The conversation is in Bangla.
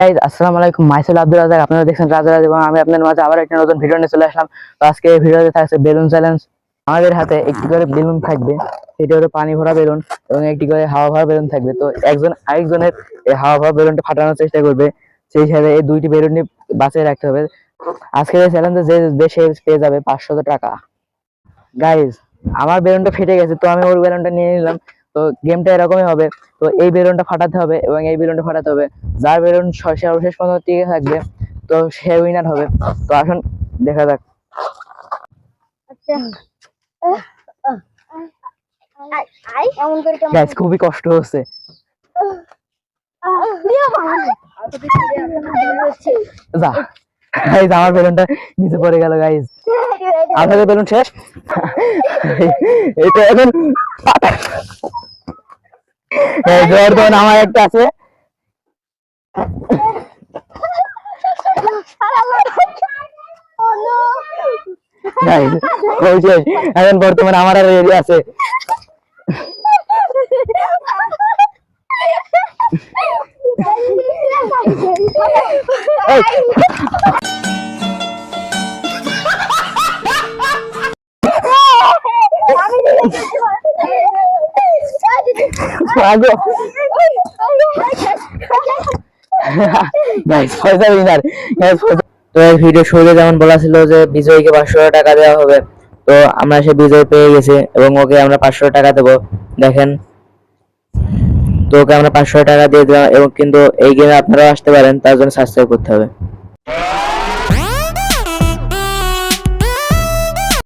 গাইস আসসালামু আলাইকুম, মাইসেল আব্দুল রাজাক। আপনারা দেখছেন রাজা রাজ এবং আমি আপনাদের মাঝে আবার একটা নতুন ভিডিও নিয়ে চলে আসলাম। তো আজকে এই ভিডিওতে থাকছে বেলুন চ্যালেঞ্জ। আমাদের হাতে একটি করে বেলুন থাকবে, সেটা হলো পানি ভরা বেলুন, এবং একটি করে হাওয়া ভরা বেলুন থাকবে। তো একজন আরেকজনের এই হাওয়া ভরা বেলুনটা ফাটানোর চেষ্টা করবে, সেই হিসাবে এই দুইটি বেলুনই বাঁচিয়ে রাখতে হবে। আজকের এই চ্যালেঞ্জে যে বেশি পেয়ে যাবে 500 টাকা। গাইজ, আমার বেলুনটা ফেটে গেছে, তো আমি ওর বেলুনটা নিয়ে নিলাম। তো গেমটা এরকমই হবে। তো এই বেলুনটা ফাটাতে হবে এবং এই বেলুনটা ফাটাতে হবে। যার বেলুন সর্বশেষ পর্যন্ত টিকে থাকবে, তো সে উইনার হবে। তো আসুন দেখা যাক। গাইজ, খুবই কষ্ট হচ্ছে। যা গাইজ, আমার বেলুনটা নিচে পড়ে গেল। গাইজ, আপনাদের বেলুন শেষ। এটা এখন জর্দন আমার একটা আছে। এখন বর্তমানে আমার আর রেডি আছে। তো এই ভিডিও শুরুতে যেমন বলা ছিল যে বিজয়ীকে 500 টাকা দেওয়া হবে, তো আমরা সে বিজয় পেয়ে গেছি এবং ওকে আমরা 500 টাকা দেবো। দেখেন, তো ওকে আমরা 500 টাকা দিয়ে দিলাম। এবং কিন্তু এই গেমে আপনারাও আসতে পারেন, তার জন্য সাবস্ক্রাইব করতে হবে।